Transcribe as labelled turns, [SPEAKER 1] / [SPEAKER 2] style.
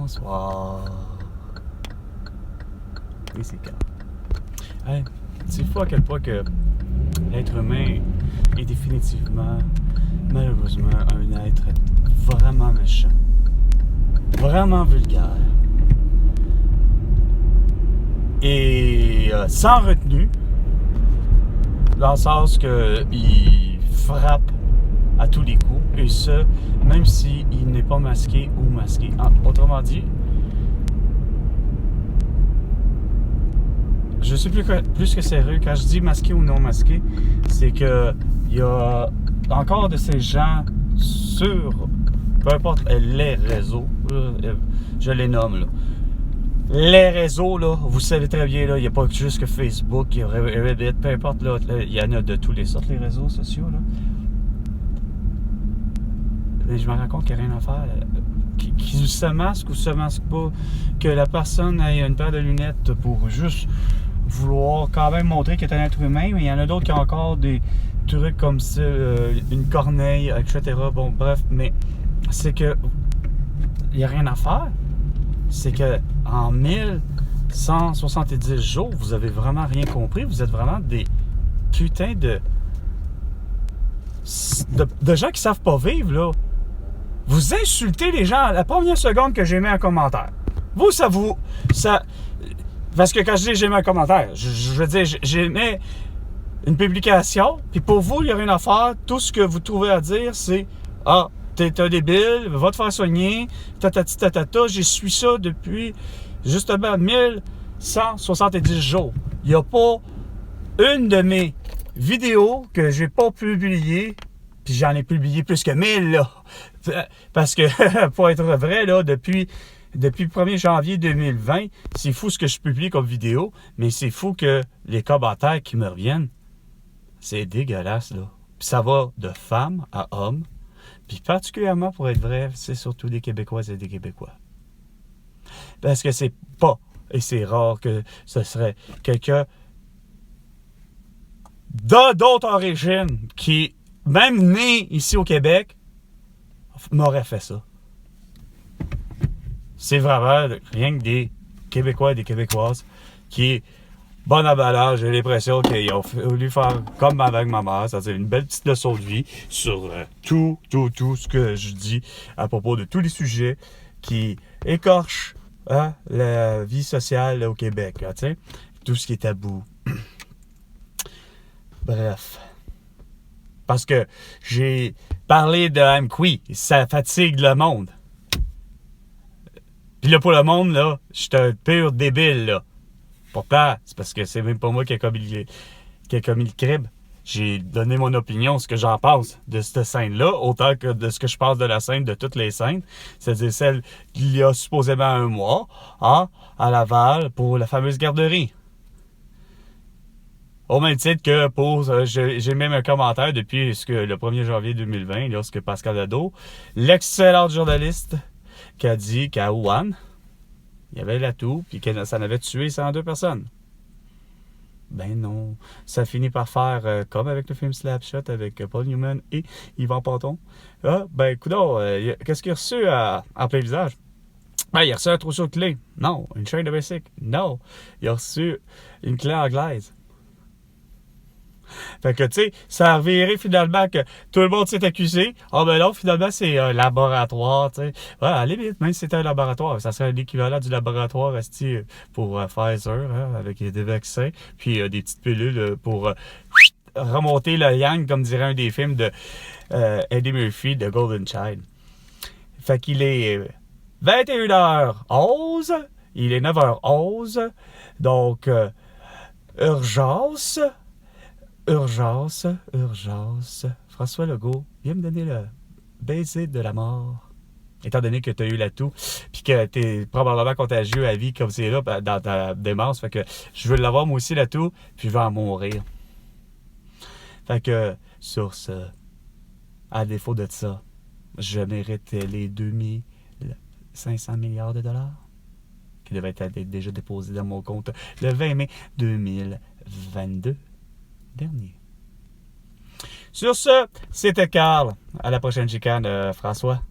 [SPEAKER 1] Bonsoir. Oui, c'est calme. Hey, c'est fou à quel point que l'être humain est définitivement, malheureusement, un être vraiment méchant. Vraiment vulgaire. Et sans retenue, dans le sens qu'il frappe à tous les coups, et ce, même s'il n'est pas masqué ou masqué. Autrement dit, je suis plus que sérieux. Quand je dis masqué ou non masqué, c'est que il y a encore de ces gens sur, peu importe les réseaux, je les nomme là. Les réseaux, là, vous savez très bien, il n'y a pas juste que Facebook, il y a Reddit, peu importe, là, il y en a de tous les sortes, les réseaux sociaux, là. Et je me rends compte qu'il n'y a rien à faire, qu'ils se masquent ou se masquent pas, que la personne ait une paire de lunettes pour juste vouloir quand même montrer qu'il est un être humain, mais il y en a d'autres qui ont encore des trucs comme ça, une corneille, etc. Bon, bref, mais c'est que il n'y a rien à faire. C'est que en 1170 jours, vous avez vraiment rien compris. Vous êtes vraiment des putains de gens qui savent pas vivre, là. Vous insultez les gens à la première seconde que j'ai mis un commentaire. Vous, ça... Parce que quand je dis j'ai mis un commentaire, je veux dire, j'ai mis une publication, puis pour vous, il n'y a rien à faire. Tout ce que vous trouvez à dire, c'est « Ah, t'es un débile, va te faire soigner, tatati tatata. » J'ai su ça depuis justement 1170 jours. Il n'y a pas une de mes vidéos que j'ai pas publiées, puis j'en ai publié plus que 1000, là. Parce que, pour être vrai, là, depuis le 1er janvier 2020, c'est fou ce que je publie comme vidéo, mais c'est fou que les commentaires qui me reviennent, c'est dégueulasse, là. Puis ça va de femmes à hommes. Puis particulièrement, pour être vrai, c'est surtout des Québécoises et des Québécois. Parce que c'est pas, et c'est rare que ce serait quelqu'un d'autres origines qui, même né ici au Québec, m'aurait fait ça. C'est vraiment rien que des Québécois et des Québécoises qui, bon emballage, j'ai l'impression qu'ils ont voulu faire comme avec ma mère, c'est-à-dire une belle petite leçon de vie sur tout ce que je dis à propos de tous les sujets qui écorchent la vie sociale au Québec, là, tout ce qui est tabou. Bref. Parce que j'ai parlé de Amqui, ça fatigue le monde. Puis là, pour le monde, là, je suis un pur débile, là. Pourtant, c'est parce que c'est même pas moi qui a commis le crime. J'ai donné mon opinion, ce que j'en pense de cette scène-là, autant que de ce que je pense de la scène de toutes les scènes. C'est-à-dire celle qu'il y a supposément un mois, à Laval, pour la fameuse garderie. Au même titre que pour... j'ai même un commentaire depuis le 1er janvier 2020, lorsque Pascal Nadeau, l'excellent journaliste, qui a dit qu'à Wuhan, il y avait l'atout, puis que ça en avait tué 102 personnes. Ben non. Ça finit par faire comme avec le film Slapshot avec Paul Newman et Yvan Ponton. Ah, ben, coudonc, qu'est-ce qu'il a reçu en plein visage? Ben, il a reçu un trousseau de clés. Non. Une chaîne de bicycle. Non. Il a reçu une clé anglaise. Fait que, tu sais, ça a reviré finalement que tout le monde s'est accusé. Ah, ben non, finalement, c'est un laboratoire, tu sais. Ouais, à la limite, même si c'était un laboratoire, ça serait l'équivalent du laboratoire pour Pfizer, avec des vaccins, puis des petites pilules pour remonter le yang, comme dirait un des films de Eddie Murphy, de Golden Child. Fait qu'il est 21h11, il est 9h11, donc, urgence. François Legault, viens me donner le baiser de la mort. Étant donné que tu as eu l'atout, puis que tu es probablement contagieux à vie comme c'est là, dans ta démence. Fait que je veux l'avoir moi aussi l'atout, puis je vais en mourir. Fait que, sur ce, à défaut de ça, je mérite les 2500 milliards de dollars qui devaient être déjà déposés dans mon compte le 20 mai 2022. Dernier. Sur ce, c'était Carl. À la prochaine chicane, François.